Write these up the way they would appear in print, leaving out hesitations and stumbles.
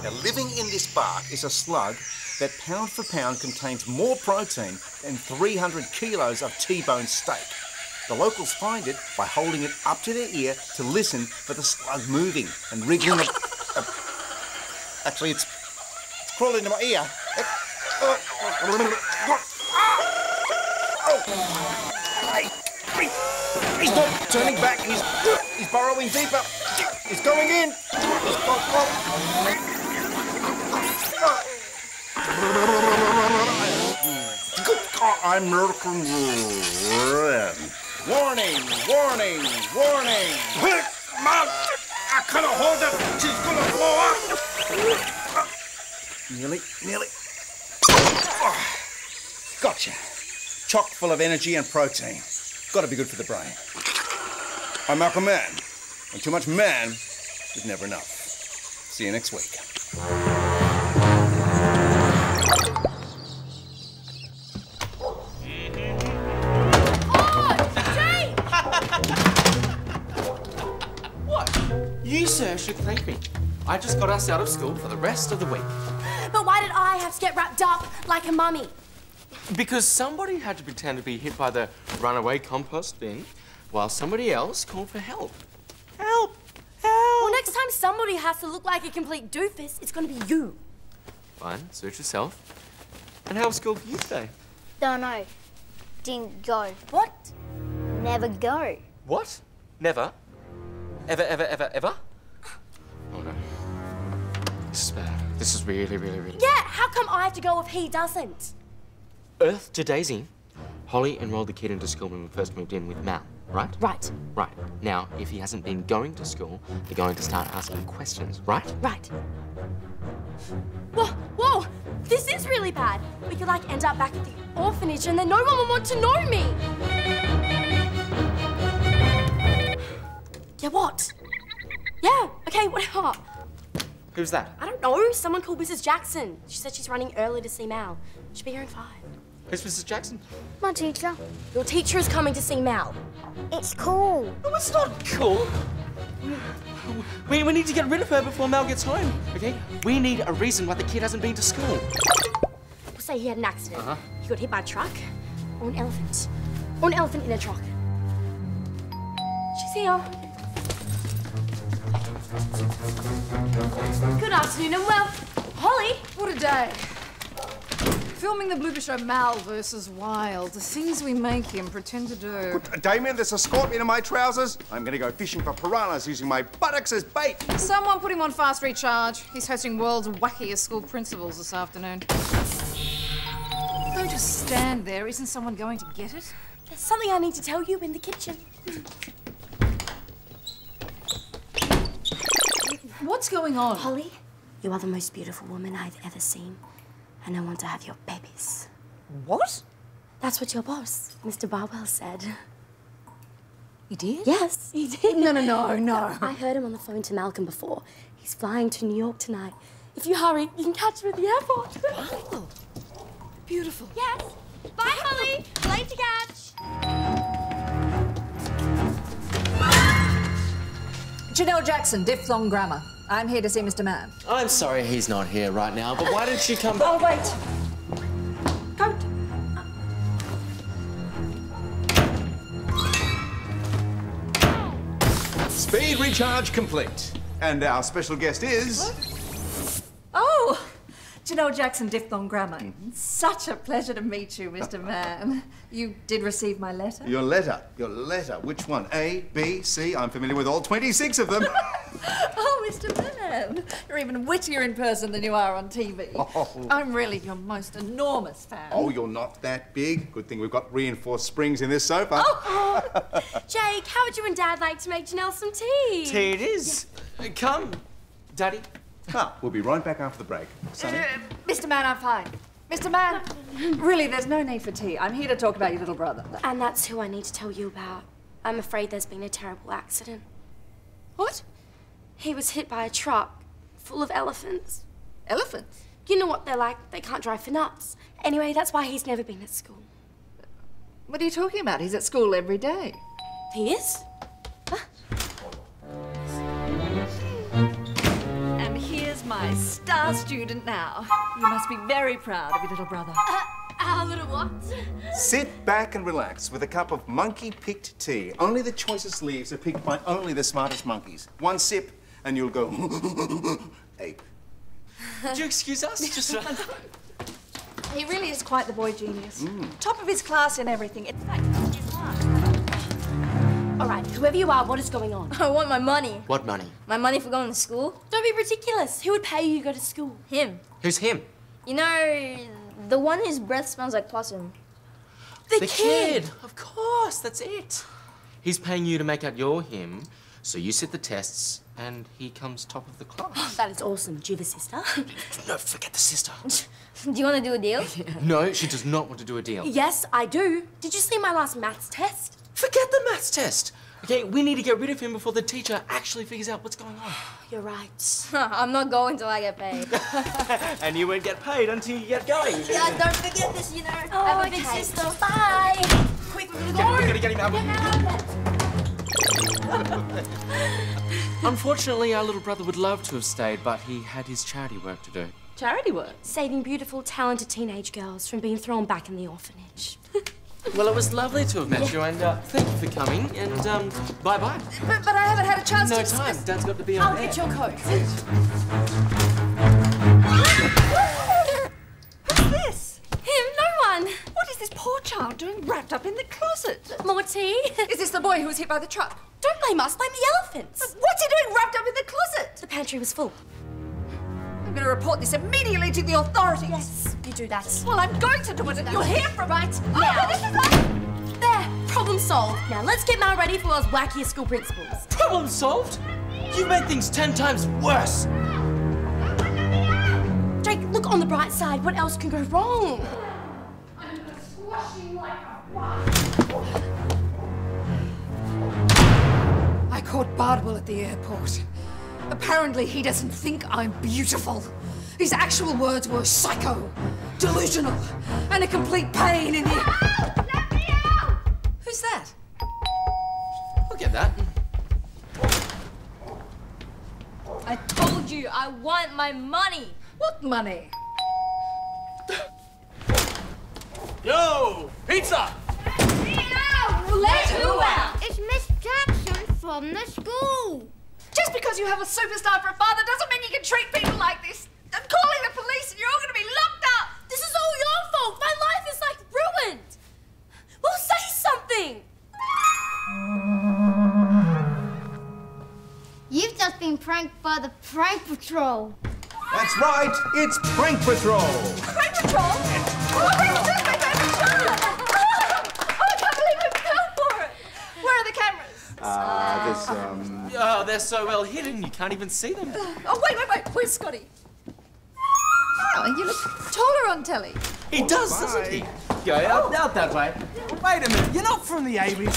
Now, living in this bark is a slug that pound for pound contains more protein than 300 kilos of T-bone steak. The locals find it by holding it up to their ear to listen for the slug moving and wriggling. Actually, it's crawling into my ear. He's not turning back. He's burrowing deeper. He's going in. I'm Malcom Mann. Warning! Warning! Warning! Mom! I couldn't hold it! She's gonna blow up! Nearly. Oh, gotcha. Chock full of energy and protein. Gotta be good for the brain. I'm Malcom Mann. And too much man is never enough. See you next week. You, sir, should thank me. I just got us out of school for the rest of the week. But why did I have to get wrapped up like a mummy? Because somebody had to pretend to be hit by the runaway compost bin while somebody else called for help. Help! Help! Well, next time somebody has to look like a complete doofus, it's gonna be you. Fine, suit yourself. And how was school for you today? Don't know. Didn't go. What? Never go. What? Never? Ever? Oh no. This is bad. This is really bad. Yeah, how come I have to go if he doesn't? Earth to Daisy. Holly enrolled the kid into school when we first moved in with Mal, right? Right. Right. Now, if he hasn't been going to school, they're going to start asking questions, right? Right. Whoa! This is really bad. We could, like, end up back at the orphanage and then no one will want to know me. Yeah, what? Yeah, okay, whatever. Who's that? I don't know. Someone called Mrs. Jackson. She said she's running early to see Mal. She'll be here in 5. Who's Mrs. Jackson? My teacher. Your teacher is coming to see Mal. It's cool. No, it's not cool. We need to get rid of her before Mal gets home, okay? We need a reason why the kid hasn't been to school. We'll say he had an accident. He got hit by a truck or an elephant. Or an elephant in a truck. She's here. Good afternoon and well, Holly. What a day. Filming the blooper show Mal versus Wild. The things we make him pretend to do. Damien, there's a scorpion in my trousers. I'm gonna go fishing for piranhas using my buttocks as bait. Someone put him on fast recharge. He's hosting world's wackiest school principals this afternoon. Don't just stand there. Isn't someone going to get it? There's something I need to tell you in the kitchen. What's going on? Holly, you are the most beautiful woman I've ever seen. And I want to have your babies. What? That's what your boss, Mr. Barwell, said. He did? Yes, he did. No. I heard him on the phone to Malcolm before. He's flying to New York tonight. If you hurry, you can catch him at the airport. Wow. Beautiful. Yes. Bye, Holly. Late to catch. Janelle Jackson, diphthong grammar. I'm here to see Mr. Mann. I'm sorry he's not here right now, but why did she come back? Oh, wait. Don't. Speed recharge complete. And our special guest is... Oh, Janelle Jackson, diphthong grammar. Such a pleasure to meet you, Mr. Mann. You did receive my letter? Your letter. Which one? A, B, C? I'm familiar with all 26 of them. Oh, Mr. Mann. You're even wittier in person than you are on TV. Oh. I'm really your most enormous fan. Oh, you're not that big. Good thing we've got reinforced springs in this sofa. Oh. Jake, how would you and Dad like to make Janelle some tea? Tea it is. Yeah. Come, Daddy. We'll be right back after the break. Sonny? Mr. Mann, I'm fine. Mr. Mann, really, there's no need for tea. I'm here to talk about your little brother. And that's who I need to tell you about. I'm afraid there's been a terrible accident. What? He was hit by a truck full of elephants. Elephants? You know what they're like. They can't drive for nuts. Anyway, that's why he's never been at school. What are you talking about? He's at school every day. He is? And here's my my star student now. You must be very proud of your little brother. Our little what? Sit back and relax with a cup of monkey-picked tea. Only the choicest leaves are picked by only the smartest monkeys. One sip and you'll go ape. Would you excuse us? Just He really is quite the boy genius. Top of his class in everything. In fact, he's smart. All right, whoever you are, what is going on? I want my money. What money? My money for going to school. Don't be ridiculous. Who would pay you to go to school? Him. Who's him? You know, the one whose breath smells like possum. The kid. Of course, that's it. He's paying you to make out you're him, so you sit the tests, and he comes top of the class. That is awesome. Do you have a sister? No, forget the sister. Do you want to do a deal? No, she does not want to do a deal. Yes, I do. Did you see my last maths test? Forget the maths test. Okay, we need to get rid of him before the teacher actually figures out what's going on. You're right. I'm not going till I get paid. And you won't get paid until you get going. Yeah, don't forget this, you know. Oh, I have a okay. big sister. Bye. Quick, we're gonna go. We gotta get him out. Unfortunately, our little brother would love to have stayed, but he had his charity work to do. Charity work. Saving beautiful, talented teenage girls from being thrown back in the orphanage. Well, it was lovely to have met you, and thank you for coming, and bye-bye. But I haven't had a chance No to... time. Dad's got to be on I'll there. get your coat. Who's this? Him, no one. What is this poor child doing wrapped up in the closet? More tea? Is this the boy who was hit by the truck? Don't blame us, blame the elephants. What's he doing wrapped up in the closet? The pantry was full. I'm going to report this immediately to the authorities. Yes, you do that. Well, I'm going to do it, and you'll hear from Right Oh, now. this is There, problem solved. Now let's get Mal ready for those wackiest school principals. Problem solved? You made things 10 times worse. Drake, look on the bright side. What else can go wrong? I caught Bardwell at the airport. Apparently, he doesn't think I'm beautiful. His actual words were psycho, delusional, and a complete pain in the... Let me out! Who's that? I'll get that. I told you, I want my money. What money? Yo, pizza! Let who out? It's Miss Jackson from the school. Just because you have a superstar for a father doesn't mean you can treat people like this. I'm calling the police and you're all going to be locked up. This is all your fault. My life is like ruined. Well, say something. You've just been pranked by the prank patrol. That's right, it's Prank Patrol. Prank patrol? Oh, this is my favorite show. Oh, I can't believe we fell for it. Where are the cameras? Oh, they're so well hidden, you can't even see them. Oh, wait. Where's Scotty? Oh, you look taller on telly. He does, doesn't he? Go out that way. Wait a minute, you're not from the 80s.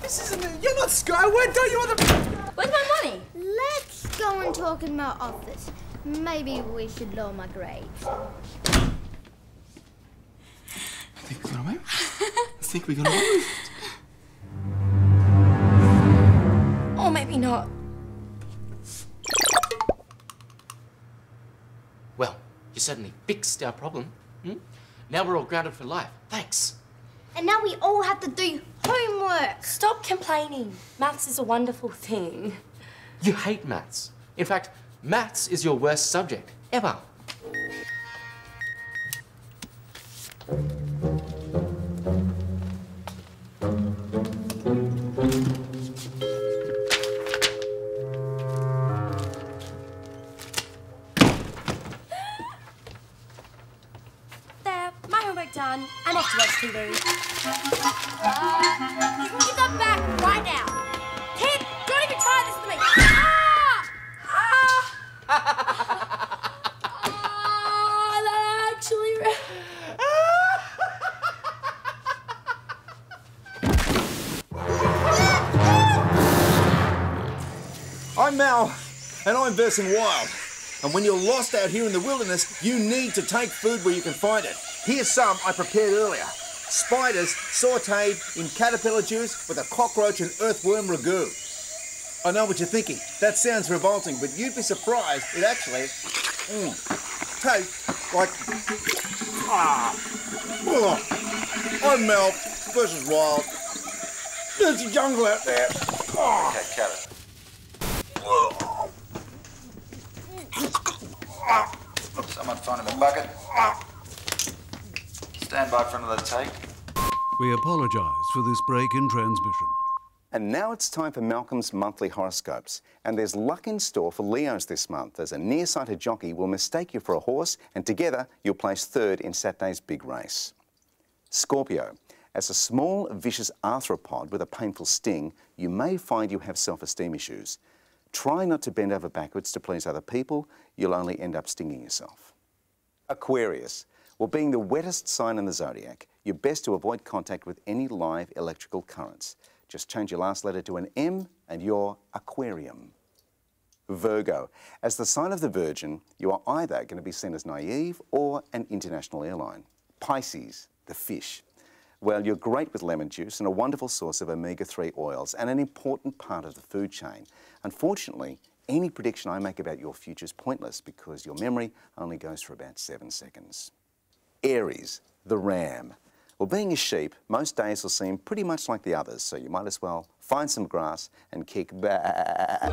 This isn't. You're not Sky. Where don't you want to? Where's my money? Let's go and talk in my office. Maybe we should lower my grades. I think we got away with it. Or maybe not. Well, you certainly fixed our problem. Now we're all grounded for life. Thanks. And now we all have to do homework. Stop complaining. Maths is a wonderful thing. You hate maths. In fact, maths is your worst subject ever. There, my homework done. I'm off to watch TV. Give that back right now. Kid, don't even try this to me. That actually... I'm Mal, and I'm versing wild. And when you're lost out here in the wilderness, you need to take food where you can find it. Here's some I prepared earlier. Spiders sautéed in caterpillar juice with a cockroach and earthworm ragu. I know what you're thinking. That sounds revolting, but you'd be surprised. It actually tastes like... I'm Mel. Fish is wild. There's a jungle out there. Okay, cut it. Someone find him a bucket. Stand by for another take. We apologise for this break in transmission. And now it's time for Malcolm's monthly horoscopes. And there's luck in store for Leos this month, as a nearsighted jockey will mistake you for a horse, and together you'll place third in Saturday's big race. Scorpio, as a small, vicious arthropod with a painful sting, you may find you have self-esteem issues. Try not to bend over backwards to please other people. You'll only end up stinging yourself. Aquarius, well, being the wettest sign in the zodiac, you're best to avoid contact with any live electrical currents. Just change your last letter to an M and you're aquarium. Virgo, as the sign of the Virgin, you are either going to be seen as naive or an international airline. Pisces the Fish, well, you're great with lemon juice and a wonderful source of omega-3 oils and an important part of the food chain. Unfortunately, any prediction I make about your future is pointless because your memory only goes for about 7 seconds. Aries, the ram. Well, being a sheep, most days will seem pretty much like the others, so you might as well find some grass and kick back.